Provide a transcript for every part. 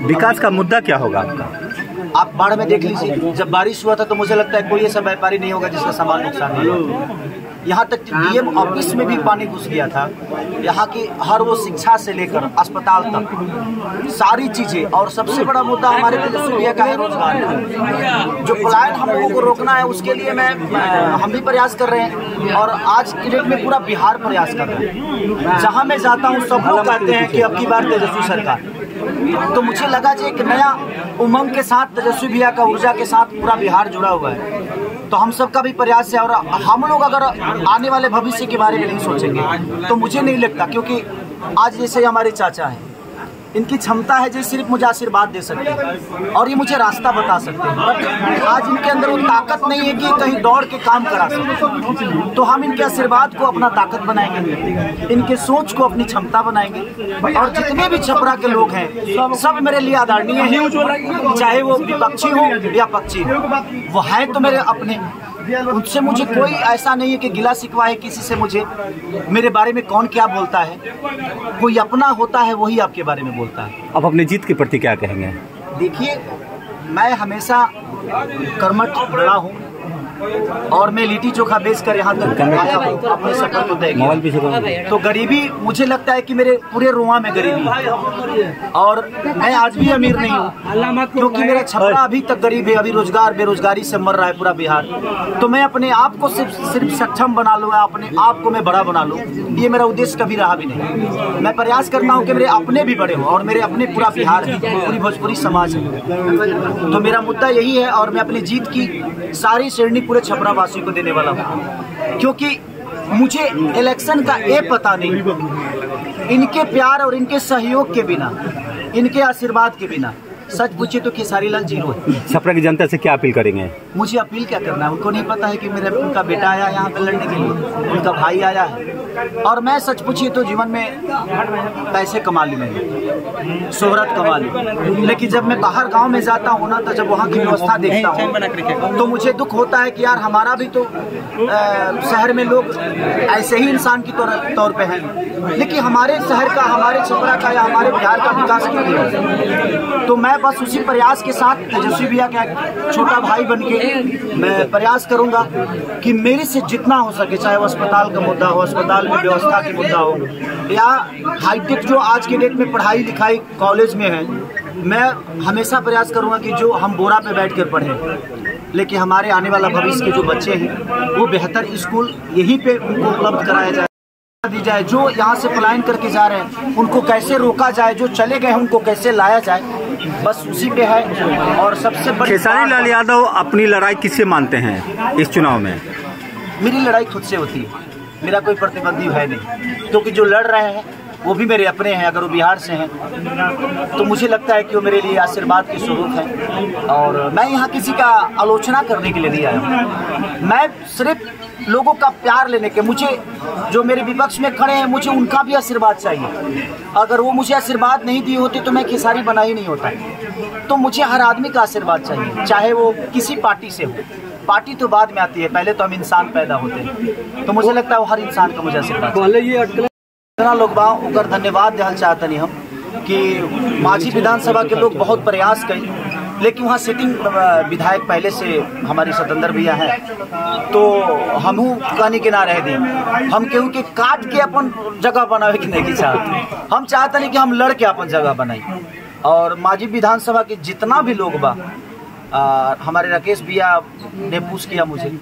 विकास का मुद्दा क्या होगा आपका? आप बाढ़ में देख लीजिए, जब बारिश हुआ था तो मुझे लगता है कोई ऐसा व्यापारी नहीं होगा जिसका सामान नुकसान नहीं होगा। यहाँ तक कि डीएम ऑफिस में भी पानी घुस गया था। यहाँ की हर वो शिक्षा से लेकर अस्पताल तक सारी चीजें, और सबसे बड़ा मुद्दा हमारे तेजस्वी भैया का है रोजगार। जो पलायन हम लोगों को रोकना है उसके लिए हम भी प्रयास कर रहे हैं, और आज की डेट में पूरा बिहार प्रयास कर रहा है। जहाँ मैं जाता हूँ सब लोग कहते हैं कि अब की बार तेजस्वी सरकार। तो मुझे लगा कि एक नया उमंग के साथ तेजस्वी भैया का ऊर्जा के साथ पूरा बिहार जुड़ा हुआ है। तो हम सबका भी प्रयास है, और हम लोग अगर आने वाले भविष्य के बारे में नहीं सोचेंगे तो मुझे नहीं लगता, क्योंकि आज जैसे हमारे चाचा हैं, इनकी क्षमता है जो सिर्फ मुझे आशीर्वाद दे सकते हैं और ये मुझे रास्ता बता सकते हैं, बट आज इनके अंदर वो ताकत नहीं है कि कहीं दौड़ के काम करा सके। तो हम इनके आशीर्वाद को अपना ताकत बनाएंगे, इनके सोच को अपनी क्षमता बनाएंगे, और जितने भी छपरा के लोग हैं सब मेरे लिए आदरणीय हैं, चाहे वो विपक्षी हो या पक्षी हो, वो है तो मेरे अपने। उनसे मुझे कोई ऐसा नहीं है कि गिला शिकवा है किसी से। मुझे मेरे बारे में कौन क्या बोलता है, कोई अपना होता है वही आपके बारे में बोलता है। अब अपने जीत के प्रति क्या कहेंगे? देखिए, मैं हमेशा कर्मठ रहा हूँ, और मैं लिट्टी चोखा बेच कर यहाँ तक आया हूँ अपने सफर को तय किया। तो गरीबी, मुझे लगता है कि मेरे पूरे रुआ में गरीबी है, और मैं आज भी अमीर नहीं हूँ, क्योंकि मेरा छपरा अभी तक गरीब है, अभी रोजगार बेरोजगारी से मर रहा है पूरा बिहार। तो मैं अपने आप को सिर्फ सक्षम बना लूँगा, अपने आप को मैं बड़ा बना लूँ, ये मेरा उद्देश्य कभी रहा भी नहीं। मैं प्रयास करता हूँ कि मेरे अपने भी बड़े हों, और मेरे अपने पूरा बिहार है, पूरी भोजपुरी समाज है। तो मेरा मुद्दा यही है, और मैं अपनी जीत की सारी श्रेणी पूरे छपरा वासियों को देने वाला हूँ, क्योंकि मुझे इलेक्शन का ये पता नहीं, इनके प्यार और इनके सहयोग के बिना, इनके आशीर्वाद के बिना सच पूछे तो खेसारी लाल जीरो है। छपरा की जनता से क्या अपील करेंगे? मुझे अपील क्या करना है, उनको नहीं पता है कि उनका बेटा आया यहाँ पे लड़ने के लिए, उनका भाई आया है, और मैं सच पूछिए तो जीवन में पैसे कमा ली, मैंने शोहरत कमा ली, लेकिन जब मैं बाहर गांव में जाता हूँ ना, तो जब वहाँ की व्यवस्था देखता हूँ तो मुझे दुख होता है कि यार हमारा भी तो शहर में लोग ऐसे ही इंसान की तौर पे हैं, लेकिन हमारे शहर का, हमारे छपरा का या हमारे बिहार का विकास क्यों नहीं है? तो मैं बस उसी प्रयास के साथ तेजस्वी भैया का छोटा भाई बन के मैं प्रयास करूंगा कि मेरे से जितना हो सके, चाहे वो अस्पताल का मुद्दा हो, अस्पताल में व्यवस्था की मुद्दा हो, या हाईटेक जो आज के डेट में पढ़ाई लिखाई कॉलेज में है, मैं हमेशा प्रयास करूंगा कि जो हम बोरा पे बैठ कर पढ़ें, लेकिन हमारे आने वाला भविष्य के जो बच्चे हैं वो बेहतर स्कूल यहीं पे उनको उपलब्ध कराया जाए, दी जाए। जो यहाँ से पलायन करके जा रहे हैं उनको कैसे रोका जाए, जो चले गए हैं उनको कैसे लाया जाए, बस उसी पे है। और सबसे बड़ी, खेसारी लाल यादव अपनी लड़ाई किससे मानते हैं इस चुनाव में? मेरी लड़ाई खुद से होती है, मेरा कोई प्रतिद्वंदी है नहीं, क्योंकि जो लड़ रहे हैं वो भी मेरे अपने हैं। अगर वो बिहार से हैं तो मुझे लगता है कि वो मेरे लिए आशीर्वाद के स्वरूप है, और मैं यहाँ किसी का आलोचना करने के लिए नहीं आया हूँ। मैं सिर्फ लोगों का प्यार लेने के, मुझे जो मेरे विपक्ष में खड़े हैं मुझे उनका भी आशीर्वाद चाहिए। अगर वो मुझे आशीर्वाद नहीं दिए होते तो मैं खेसारी बना ही नहीं होता। तो मुझे हर आदमी का आशीर्वाद चाहिए, चाहे वो किसी पार्टी से हो। पार्टी तो बाद में आती है, पहले तो हम इंसान पैदा होते हैं। तो मुझे लगता है वो हर इंसान का मुझे आशीर्वाद। लोग ओकर धन्यवाद देना चाहते नहीं हम कि माझी विधानसभा के लोग बहुत प्रयास करें, लेकिन वहाँ सिटिंग विधायक पहले से हमारी स्वतंत्र भैया है, तो हमू कहने के ना रह दी, हम केहू के काट के अपन जगह बनावे के नहीं चाहते। हम चाहते नहीं कि हम लड़ के अपन जगह बनाई। और माझी विधानसभा के जितना भी लोग बा, हमारे राकेश भैया ने पूछ किया मुझे,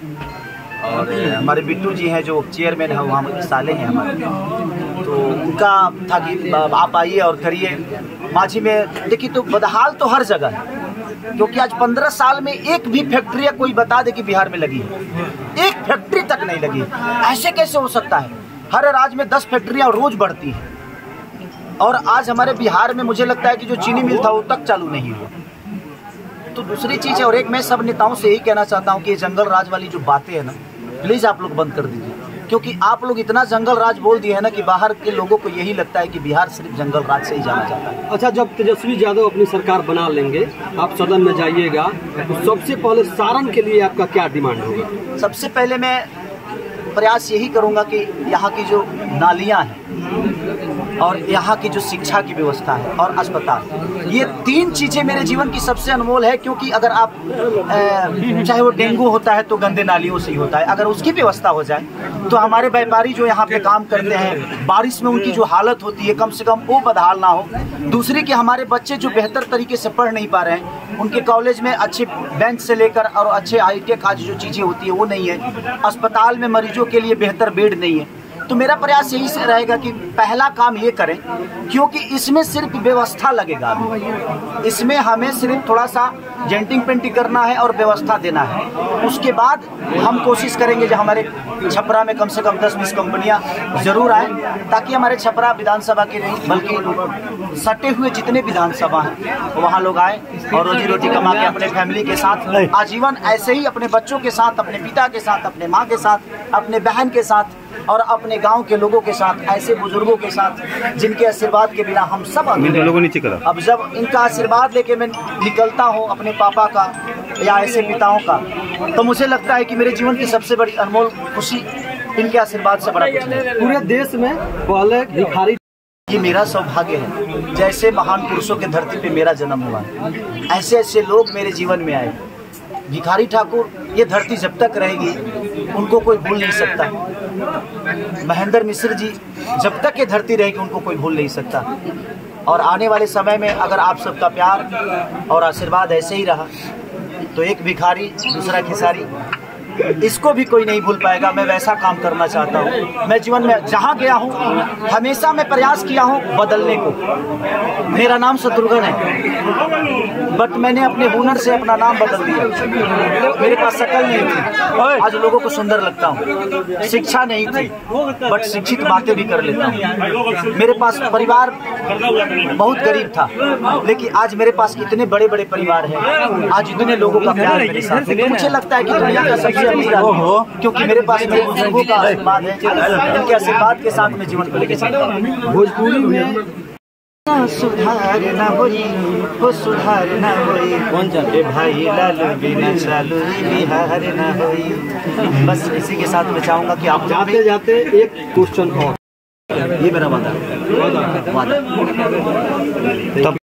और हमारे बिट्टू जी हैं जो चेयरमैन है, वहाँ साले हैं हमारे, तो उनका था कि आप आइए और करिए माझी में। देखिए, तो बदहाल तो हर जगह है, क्योंकि आज 15 साल में एक भी फैक्ट्री कोई बता दे कि बिहार में लगी है, एक फैक्ट्री तक नहीं लगी। ऐसे कैसे हो सकता है? हर राज्य में 10 फैक्ट्रियाँ रोज बढ़ती हैं, और आज हमारे बिहार में मुझे लगता है कि जो चीनी मिल था वो तक चालू नहीं हुआ। तो दूसरी चीज़ है, और एक मैं सब नेताओं से यही कहना चाहता हूँ कि ये जंगल राज वाली जो बातें हैं ना, प्लीज़ आप लोग बंद कर दीजिए। क्योंकि आप लोग इतना जंगल राज बोल दिए है ना कि बाहर के लोगों को यही लगता है कि बिहार सिर्फ जंगल राज से ही जाना जाता है। अच्छा, जब तेजस्वी यादव अपनी सरकार बना लेंगे, आप सदन में जाइएगा, तो सबसे पहले सारण के लिए आपका क्या डिमांड होगा? सबसे पहले मैं प्रयास यही करूंगा कि यहाँ की जो नालियाँ हैं और यहाँ की जो शिक्षा की व्यवस्था है और अस्पताल, ये 3 चीज़ें मेरे जीवन की सबसे अनमोल है। क्योंकि अगर आप चाहे वो डेंगू होता है तो गंदे नालियों से ही होता है, अगर उसकी व्यवस्था हो जाए तो हमारे व्यापारी जो यहाँ पे काम करते हैं, बारिश में उनकी जो हालत होती है, कम से कम वो बदहाल ना हो। दूसरी कि हमारे बच्चे जो बेहतर तरीके से पढ़ नहीं पा रहे हैं, उनके कॉलेज में अच्छे बेंच से लेकर और अच्छे हाईटेक आज जो चीज़ें होती है वो नहीं है, अस्पताल में मरीजों के लिए बेहतर बेड नहीं है। तो मेरा प्रयास यही से रहेगा कि पहला काम ये करें, क्योंकि इसमें सिर्फ व्यवस्था लगेगा। इसमें हमें सिर्फ थोड़ा सा जेंटिंग पेंटिंग करना है और व्यवस्था देना है। उसके बाद हम कोशिश करेंगे जो हमारे छपरा में कम से कम 10-20 कंपनियां ज़रूर आए, ताकि हमारे छपरा विधानसभा की नहीं बल्कि सटे हुए जितने विधानसभा हैं वहाँ लोग आए और रोजी रोटी कमा के अपने फैमिली के साथ आजीवन ऐसे ही अपने बच्चों के साथ, अपने पिता के साथ, अपने माँ के साथ, अपने बहन के साथ और अपने गांव के लोगों के साथ, ऐसे बुजुर्गों के साथ जिनके आशीर्वाद के बिना हम सब अब जब इनका आशीर्वाद लेके मैं निकलता हूं अपने पापा का या ऐसे पिताओं का, तो मुझे लगता है कि मेरे जीवन की सबसे बड़ी अनमोल खुशी इनके आशीर्वाद से बड़ा कुछ नहीं। पूरे देश में पहले भिखारी, ये मेरा सौभाग्य है। जैसे महान पुरुषों के धरती पे मेरा जन्म हुआ, ऐसे ऐसे लोग मेरे जीवन में आए। भिखारी ठाकुर, ये धरती जब तक रहेगी उनको कोई भूल नहीं सकता। महेंद्र मिश्र जी, जब तक ये धरती रहेगी उनको कोई भूल नहीं सकता। और आने वाले समय में अगर आप सबका प्यार और आशीर्वाद ऐसे ही रहा तो एक भिखारी दूसरा खिसारी, इसको भी कोई नहीं भूल पाएगा। मैं वैसा काम करना चाहता हूँ। मैं जीवन में जहाँ गया हूँ हमेशा मैं प्रयास किया हूँ बदलने को। मेरा नाम शत्रुघ्न है, बट मैंने अपने हुनर से अपना नाम बदल दिया। मेरे पास शक्ल नहीं थी, आज लोगों को सुंदर लगता हूँ। शिक्षा नहीं थी, बट शिक्षित बातें भी कर लेता हूँ। मेरे पास परिवार बहुत गरीब था, लेकिन आज मेरे पास इतने बड़े बड़े परिवार हैं। आज इतने लोगों का प्यार मेरे साथ है। मुझे लगता है कि दुनिया का सबसे अमीर आदमी, क्योंकि मेरे पास मेरे बुजुर्गों का आशीर्वाद है। उनके आशीर्वाद के साथ मैं जीवन को लेकर चलता हूँ। भोजपुरी में सुधार न होई, हो सुधार न होई, कौन जाने भाई लालू बिना चालू बिहार न होई। बस इसी के साथ मैं चाहूँगा कि आप जाते जाते एक क्वेश्चन और, ये मेरा वादा।